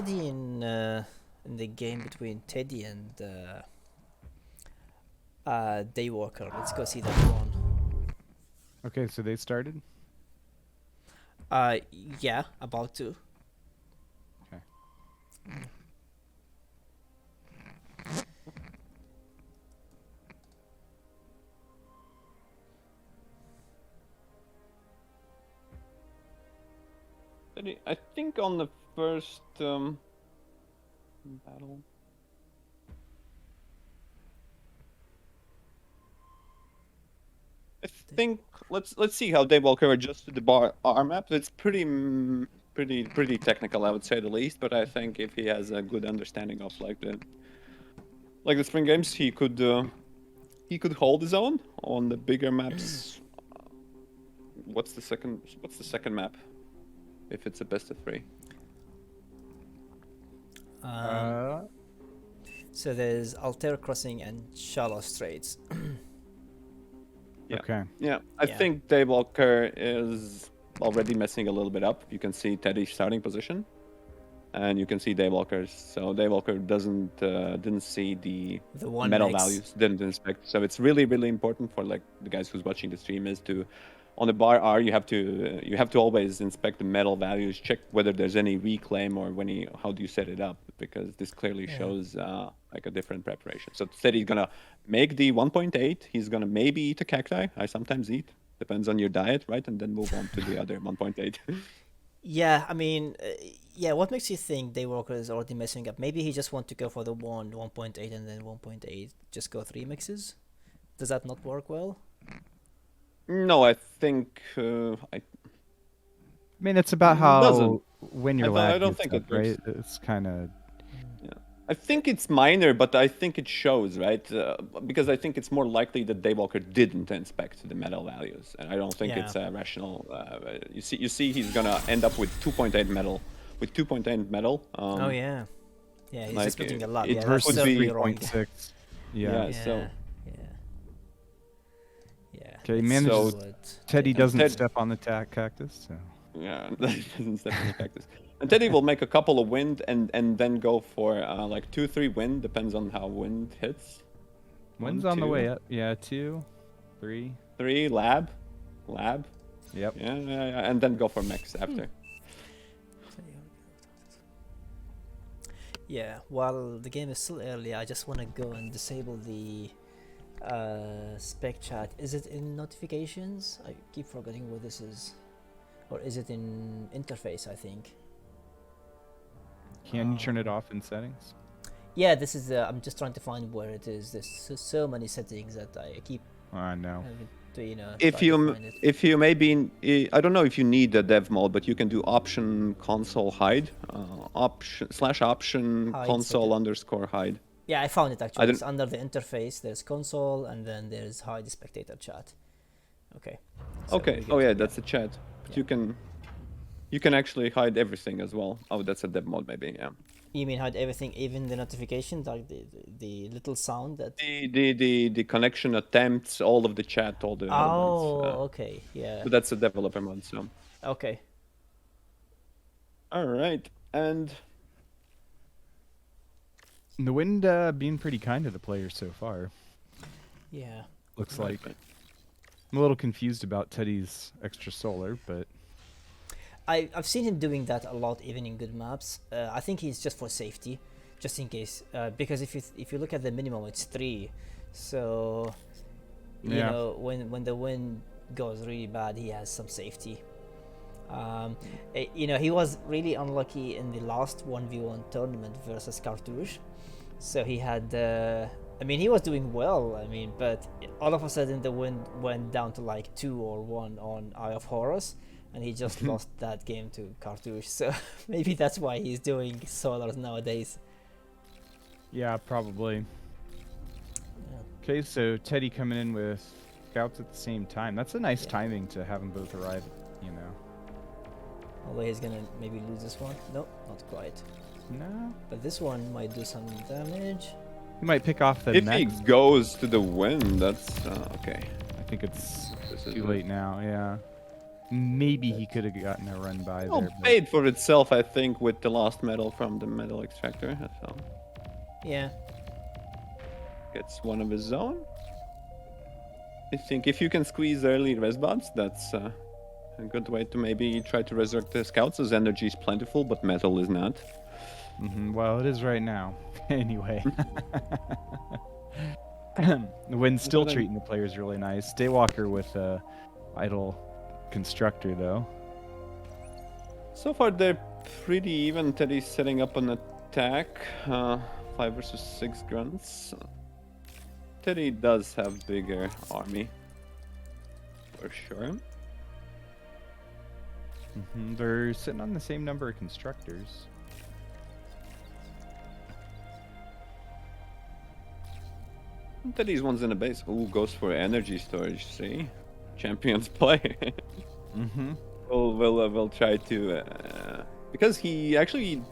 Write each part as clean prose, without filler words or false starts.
already in the game between Teddy and Daywalker. Let's go see that one. Okay, so they started? Yeah, about to. Okay. I think on the first battle. I think let's see how Daywalker adjusted the bar R map. It's pretty technical, I would say the least. But I think if he has a good understanding of like the spring games, he could hold his own on the bigger maps. What's the second map? If it's a best of 3. So there's Altair Crossing and Shallow Straits. Yeah. Okay. Yeah, I think Daywalker is already messing a little bit up. You can see Teddy's starting position, and you can see Daywalker's. So Daywalker didn't see the one metal mix. values, didn't inspect. So it's really important for like the guys who's watching the stream is to, on the bar R, you have to always inspect the metal values, check whether there's any reclaim or how do you set it up, because this clearly shows like a different preparation. So instead he's gonna make the 1.8. He's gonna maybe eat a cacti. I sometimes eat, depends on your diet, right? And then move on to the other 1.8. Yeah, I mean, what makes you think Daywalker is already messing up? Maybe he just want to go for the 1.8 and then 1.8, just go 3 mixes? Does that not work well? No, I think I mean, it's about how doesn't. when you're I lag don't gets think up, it works. right? It's kind of. I think it's minor, but I think it shows, right? Because I think it's more likely that Daywalker didn't inspect the metal values, and I don't think it's rational. You see, he's gonna end up with 2.8 metal. With 2.8 metal. Oh yeah, he's like, just putting a lot. it Yeah, that's versus certainly wrong. 3.6. Yeah. So. Yeah. Okay, manages. Teddy doesn't step on the cactus. So. Yeah, doesn't step on the cactus. And Teddy will make a couple of wind and then go for like 2-3 wind, depends on how wind hits. Wind's on the way up. Yeah, 2, 3. 3 lab. Yep. Yeah, and then go for mix after. Yeah, while the game is still early, I just want to go and disable the spec chat. Is it in notifications? I keep forgetting what this is. Or is it in interface, I think? Can you turn it off in settings? Yeah, this is. I'm just trying to find where it is. There's so many settings that I keep. I know. If you maybe, I don't know if you need the dev mode, but you can do option console hide, option hide console _ hide. Yeah, I found it actually. It's under the interface. There's console, and then there's hide spectator chat. Okay. So okay. Oh yeah, that's the chat. But you can actually hide everything as well. Oh, that's a dev mode maybe. Yeah. You mean hide everything, even the notifications, like the little sound that the connection attempts, all of the chat, all the elements. Okay, yeah. So that's a developer mode. So. Okay. All right, and the wind being pretty kind to the players so far. Yeah. Looks like. I'm a little confused about Teddy's extra solar, but. I've seen him doing that a lot, even in good maps. I think he's just for safety, just in case. Because if you look at the minimum, it's 3. So, you know, when the wind goes really bad, he has some safety. You know, he was really unlucky in the last 1v1 tournament versus Cartouche. So he had. I mean, he was doing well. I mean, but all of a sudden the wind went down to like 2 or 1 on Eye of Horus. And he just lost that game to Cartouche, so maybe that's why he's doing solars nowadays. Yeah, probably. Okay, so Teddy coming in with scouts at the same time. That's a nice timing to have them both arrive, you know. Although he's gonna maybe lose this one. Nope, not quite. No. But this one might do some damage. He might pick off the if next. he goes to the wind, that's okay. I think it's too late now, yeah. maybe he could have gotten a run by Well, there. But paid for itself, I think, with the last metal from the metal extractor. So Yeah. gets one of his own. I think if you can squeeze early resbots, that's a good way to maybe try to resurrect the scouts, as energy is plentiful, but metal is not. well, it is right now. Anyway. The wind's still But, treating the players really nice. Daywalker with idle constructor though. so far, they're pretty even. Teddy's setting up an attack. 5 versus 6 grunts. Teddy does have bigger army. For sure. They're sitting on the same number of constructors. Teddy's one's in the base. Ooh, goes for energy storage. See, champions play. We'll try to because he actually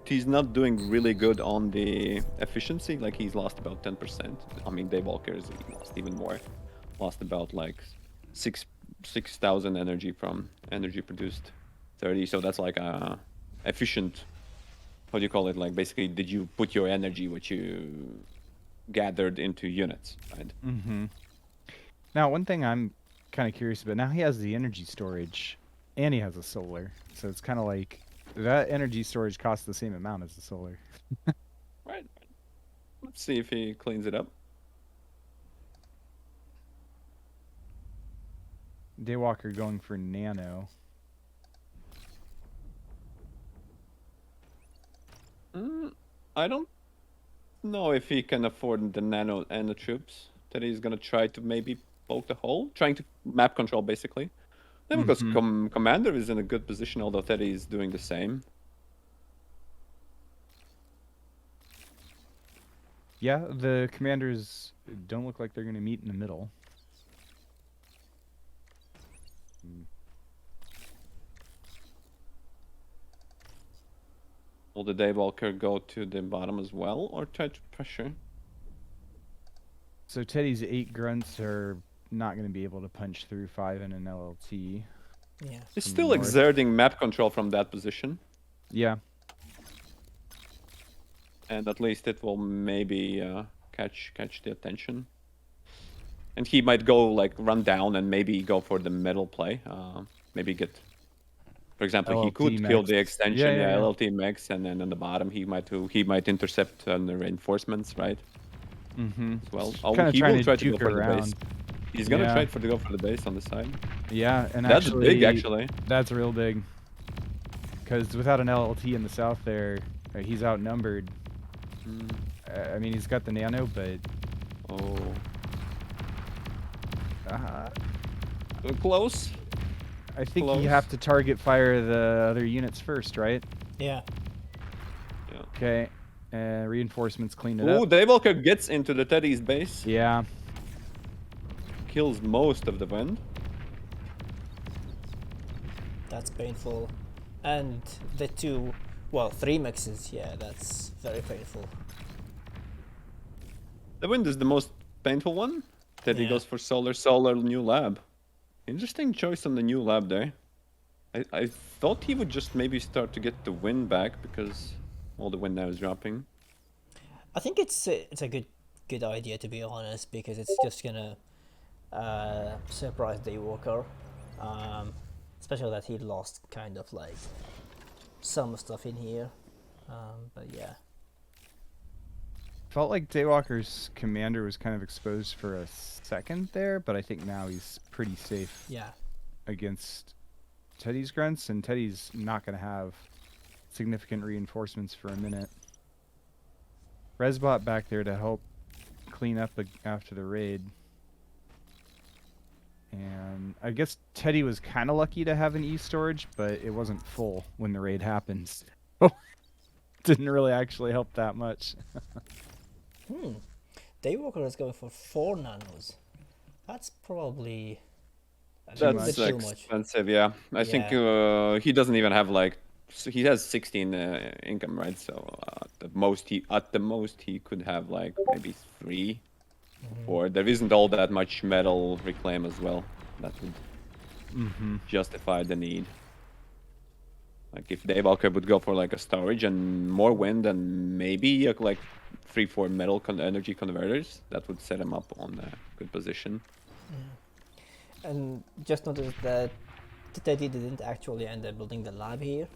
he's not doing really good on the efficiency. Like he's lost about 10%. I mean, Daywalkers he lost even more. Lost about like 6,000 energy from energy produced 30. So that's like a efficient. What do you call it? Like basically, did you put your energy which you gathered into units, right? Now, one thing I'm kind of curious about, now he has the energy storage and he has a solar. So it's kind of like that energy storage costs the same amount as the solar. Right. Let's see if he cleans it up. Daywalker going for nano. I don't know if he can afford the nano and the troops. That he's gonna try to maybe poke the hole, trying to map control basically. Then because commander is in a good position, although Teddy is doing the same. Yeah, the commanders don't look like they're going to meet in the middle. Will the Daywalker go to the bottom as well, or try to pressure? So Teddy's 8 grunts are not going to be able to punch through 5 in an LLT. Yeah. He's From still north. exerting map control from that position, Yeah. and at least it will maybe catch the attention. And he might go like run down and maybe go for the middle play. Maybe get, for example, he LLT could kill max. the extension, Yeah. LLT max, and then on the bottom he might intercept the reinforcements, right? As well. Kinda He trying will to try to go juke for the around. base. He's gonna Yeah. try to go for the base on the side. Yeah, and That's actually, big, actually. That's real big. Because without an LLT in the south there, he's outnumbered. I mean, he's got the nano, but... Oh. Close. I think Close. you have to target fire the other units first, right? Yeah. Okay. Reinforcements clean it Ooh, up. Daywalker gets into the Teddy's base. Yeah. Kills most of the wind. That's painful. And the 3 mixes, yeah, that's very painful. The wind is the most painful one. Teddy Yeah. goes for solar, new lab. Interesting choice on the new lab there. I thought he would just maybe start to get the wind back because all the wind now is dropping. I think it's a good idea, to be honest, because it's just gonna surprise Daywalker, especially that he lost kind of like some stuff in here, but yeah. Felt like Daywalker's commander was kind of exposed for a second there, but I think now he's pretty safe Yeah. against Teddy's grunts, and Teddy's not going to have significant reinforcements for a minute. Resbot back there to help clean up after the raid. And I guess Teddy was kind of lucky to have an E-storage, but it wasn't full when the raid happened. Didn't really actually help that much. Daywalker is going for 4 nanos. That's probably a That's bit too much. expensive, yeah. I think he doesn't even have like he has 16 income, right? So at the most he could have like maybe 3, or there isn't all that much metal reclaim as well. That would justify the need. Like if Daywalker would go for like a storage and more wind and maybe like 3-4 metal energy converters, that would set him up on a good position. And just noticed that Teddy didn't actually end up building the lab here.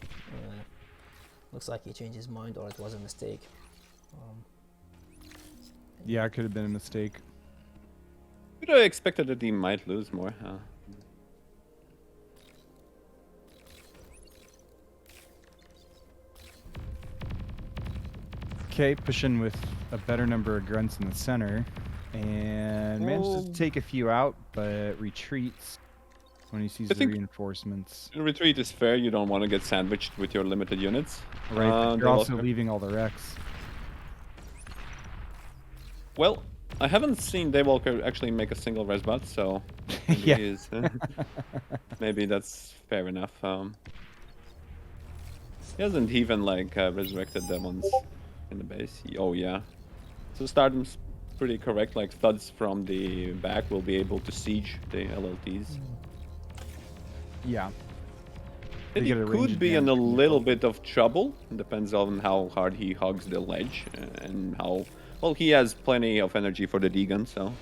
Looks like he changed his mind, or it was a mistake. Yeah, it could have been a mistake. Could have expected that he might lose more. Okay, pushing with a better number of grunts in the center, and manages to take a few out, but retreats when he sees the reinforcements. Retreat is fair. You don't want to get sandwiched with your limited units. Right, but you're also leaving all the wrecks. Well, I haven't seen Daywalker actually make a single resbot, so maybe, Yeah. Maybe that's fair enough. He hasn't even like resurrected the ones in the base. Oh yeah. So Stardom's pretty correct. Like thuds from the back will be able to siege the LLTs. Yeah. He could be in a little bit of trouble. Depends on how hard he hugs the ledge and how well he has plenty of energy for the D-gun. So,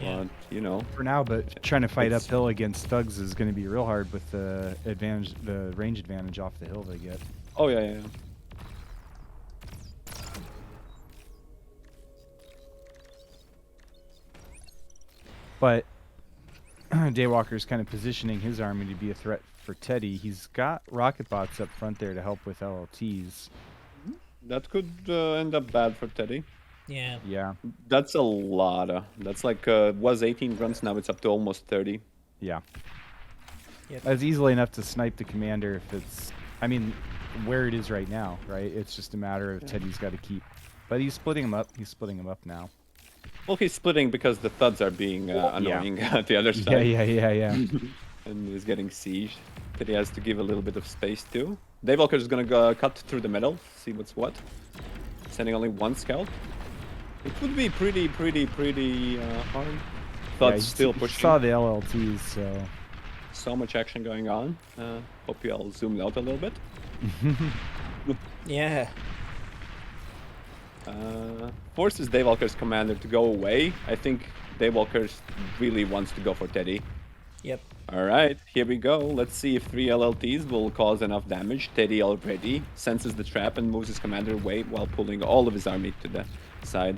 but you know, for now. But trying to fight uphill against thugs is going to be real hard with the advantage, the range advantage off the hill they get. Oh yeah. But Daywalker's kind of positioning his army to be a threat for Teddy. He's got rocket bots up front there to help with LLTs. That could end up bad for Teddy. Yeah. Yeah. That's a lot. That's like was 18 grunts, now it's up to almost 30. Yeah. Yep. That's easily enough to snipe the commander if it's, I mean, where it is right now, right? It's just a matter of Teddy's got to keep. But he's splitting them up. He's splitting them up now. Well, he's splitting because the thuds are being annoying at the other side. Yeah. And he's getting sieged. Teddy has to give a little bit of space too. Daywalker is gonna go cut through the middle, see what's what. Sending only one scout. It would be pretty hard. Thuds still pushing. Saw the LLTs, so much action going on. Hope you all zoomed out a little bit. Yeah. Forces Daywalker's commander to go away. I think Daywalker really wants to go for Teddy. Yep. Alright, here we go. Let's see if 3 LLTs will cause enough damage. Teddy already senses the trap and moves his commander away while pulling all of his army to the side.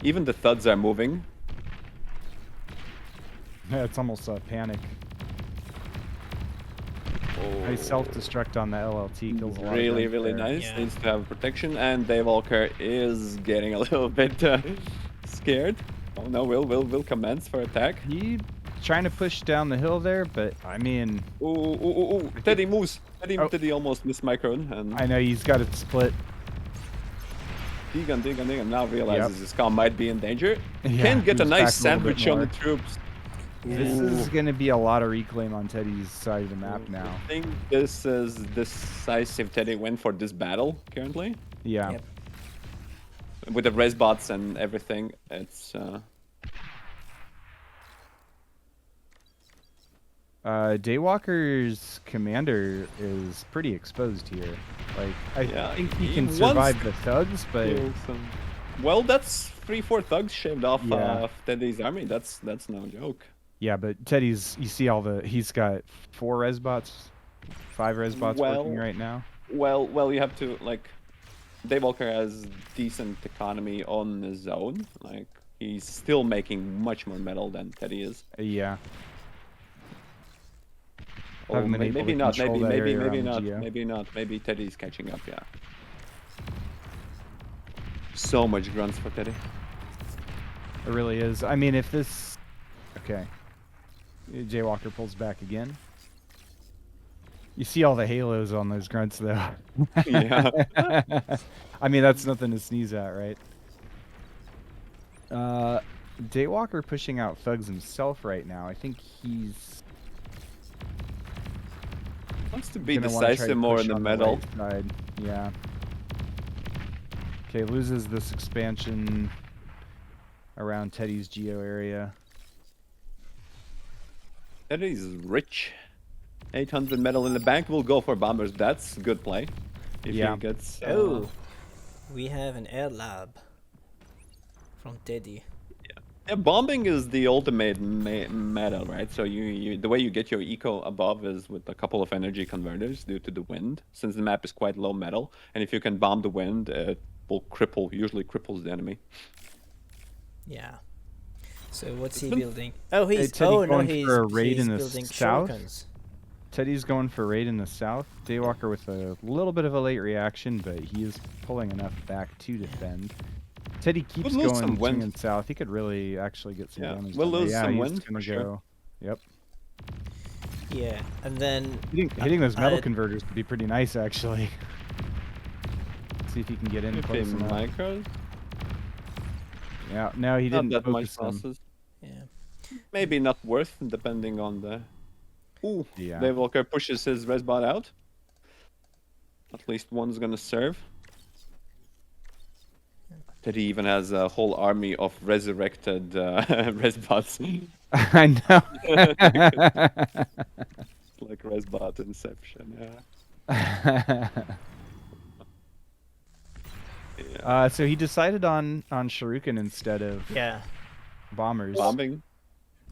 Even the thuds are moving. Yeah, it's almost a panic. Oh. Nice self-destruct on the LLT. Kills a lot Really nice. Yeah. Needs to have protection, and Daywalker is getting a little bit scared. Oh no, will commence for attack. He trying to push down the hill there, but I mean... Ooh. Teddy moves. Teddy almost missed microed. And I know, he's got it split. D-gun now realizes his comm might be in danger. Yeah, Can get a moves nice back a little bit sandwich on the more. troops. This is going to be a lot of reclaim on Teddy's side of the map now. I think this is decisive Teddy win for this battle currently. Yeah. Yep. With the res bots and everything, it's... Daywalker's commander is pretty exposed here. Like, I think he can wants survive the thugs, but... Well, that's 3-4 thugs shaved off Yeah. Teddy's army. That's no joke. Yeah, but Teddy's, you see all the, he's got 4 res bots, 5 res bots working right now. Well, you have to, like, Daywalker has decent economy on his own. Like, he's still making much more metal than Teddy is. Yeah. Oh, Haven't been able maybe to not, control that area around maybe Geo. not. Maybe Teddy's catching up, yeah. So much grunts for Teddy. It really is. I mean, if this... Okay. Jaywalker pulls back again. You see all the halos on those grunts, though. Yeah. I mean, that's nothing to sneeze at, right? Daywalker pushing out thugs himself right now. I think he's... Wants to be gonna wanna try to decisive more push in the on middle. right side. Yeah. Okay, loses this expansion around Teddy's geo area. Teddy's rich. 800 metal in the bank. We'll go for bombers. That's a good play. If Yeah. he gets. Oh, we have an air lab from Teddy. Yeah, bombing is the ultimate meta, right? So you the way you get your eco above is with a couple of energy converters due to the wind, since the map is quite low metal, and if you can bomb the wind, it will usually cripples the enemy. Yeah. So what's he been- building? Oh, he's Teddy oh no, going he's for a raid he's in the building south? shurikens. Teddy's going for a raid in the south. Daywalker with a little bit of a late reaction, but he is pulling enough back to defend. Teddy keeps We'll lose going some wind. swinging south. He could really actually get some Yeah, damage. we'll done there. lose Yeah, some he's wind, gonna for sure. go. Yep. Yeah, and then Hitting those metal I- converters would be pretty nice, actually. See if he can get in 50 close enough. micros. Yeah, no, he Not didn't that much focus them. losses. yeah. Maybe not worth, depending on the. Ooh, Yeah. Daywalker pushes his resbot out. At least one's gonna serve. Teddy even has a whole army of resurrected resbots. I know. Like resbot inception, yeah. Yeah. So he decided on Shuriken instead of Yeah, bombers. Bombing.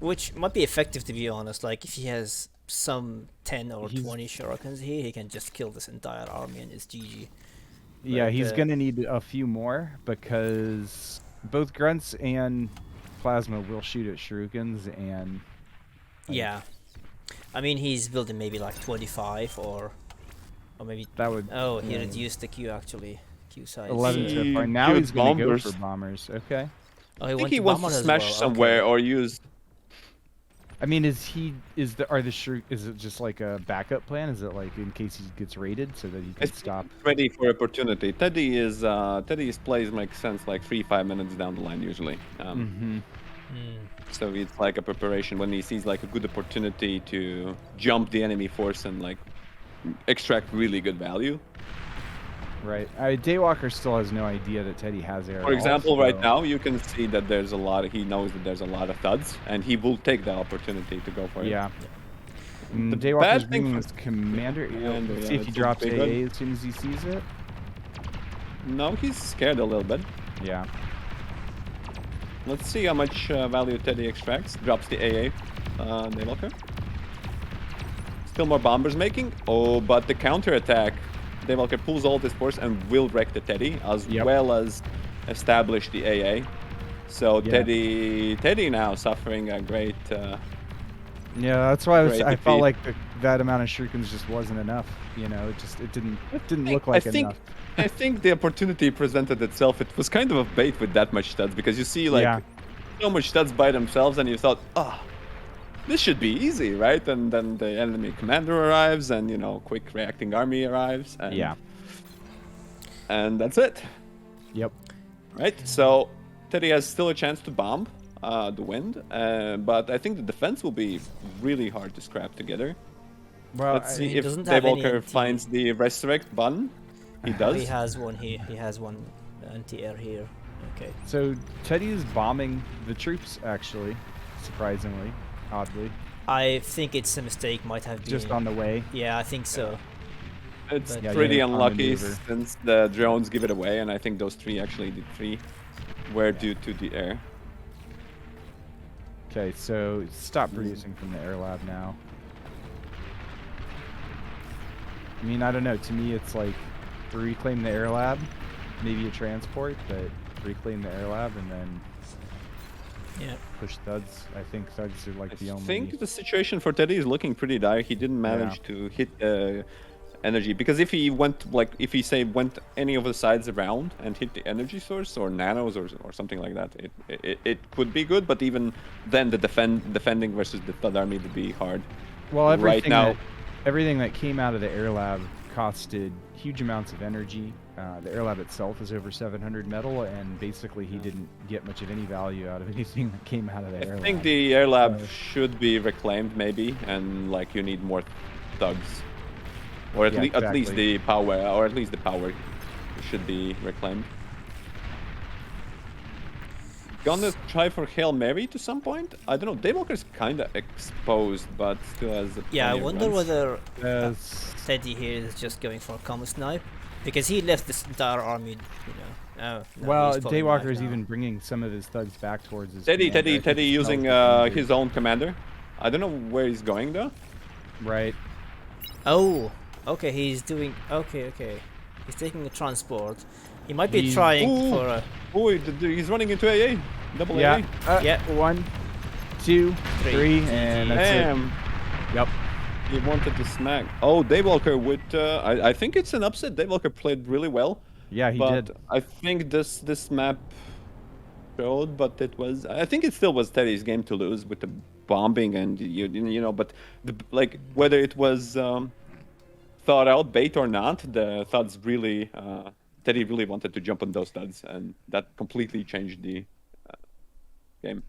which might be effective to be honest. Like if he has some 10 or He's- 20 shurikens here, he can just kill this entire army and it's GG. Yeah, But, he's uh, gonna need a few more because both grunts and plasma will shoot at shurikens, and Yeah, I mean he's building maybe like 25 or maybe. that would. Oh, he yeah, reduced the Q actually. Q size. 11 so He far. Now killed he's gonna bombers. go for bombers. Okay. Oh, I think went he to wants bomber to as smash well, somewhere okay. or use. I mean, is it just like a backup plan? Is it like in case he gets raided so that he can It's stop? ready for opportunity. Teddy's plays make sense like 3-5 minutes down the line usually. Mm-hmm. So it's like a preparation when he sees like a good opportunity to jump the enemy force and like extract really good value. Right. Daywalker still has no idea that Teddy has air. For example, right now you can see that there's a lot. He knows that there's a lot of thuds, and he will take the opportunity to go for it. Yeah. The Daywalker's bad thing bringing for- his commander. Commander, Let's yeah, see if he it's a drops big AA one. as soon as he sees it. No, he's scared a little bit. Yeah. Let's see how much value Teddy extracts. Drops the AA. Daywalker. Still more bombers making. Oh, but the counter attack. Daywalker pulls all this force and will wreck the Teddy as Yep. well as establish the AA. So Yeah. Teddy now suffering a great. Yeah, that's why Great I felt defeat. like that amount of shurikens just wasn't enough. You know, it didn't look like I think enough. I think the opportunity presented itself. It was kind of a bait with that much studs because you see like Yeah. so much studs by themselves, and you thought, this should be easy, right? And then the enemy commander arrives, and quick reacting army arrives, and Yeah. and that's it, Yep. right? So Teddy has still a chance to bomb the wind, but I think the defense will be really hard to scrap together. Well, Let's see he if doesn't have any Daywalker anti- finds the resurrect button. He does. He has one here. He has one anti-air here. Okay. so Teddy is bombing the troops actually, surprisingly, oddly, I think it's a mistake. Might have been just on the way. Yeah, I think so. It's But- Yeah, pretty yeah, on unlucky maneuver. since the drones give it away, and I think those three were due to the air. Okay, so stop producing from the air lab now. I mean, I don't know. To me, it's like reclaim the air lab, maybe a transport, but reclaim the air lab and then Yeah. push thuds. I think thuds are like I the only. think the situation for Teddy is looking pretty dire. He didn't manage to hit energy because if he went went any of the sides around and hit the energy source or nanos or something like that, it could be good. But even then, the defending versus the thud army would be hard. Well, right now. everything that came out of the air lab costed huge amounts of energy. The air lab itself is over 700 metal, and basically he didn't get much of any value out of anything that came out of the air I lab. think the air lab So- should be reclaimed maybe, and like you need more thugs, or Yeah, at least exactly. the power should be reclaimed. gonna try for Hail Mary to some point. I don't know. Daywalker's kind of exposed, but still has. Yeah, I plenty of wonder runs. whether Yes. Teddy here is just going for a combo snipe because he left this entire army, you know. Oh, no, Well, he's pulling back Daywalker is now. even bringing some of his thugs back towards his. Teddy commander. I think Teddy he smells using the commander. his own commander. I don't know where he's going though. Right. Oh, okay, he's doing. Okay, okay. He's taking a transport. He might be He's- trying Ooh. for a. Oh, he's running into AA. Double Yeah. AA. Yeah. 1, 2, Three. 3, and that's Damn. it. Yep. He wanted to smack. Oh, Daywalker with. I think it's an upset. Daywalker played really well. Yeah, he but did. I think this map showed, but it was. I think it still was Teddy's game to lose with the bombing and you know. But like whether it was thought out bait or not, the thuds really. Teddy really wanted to jump on those thuds, and that completely changed the game.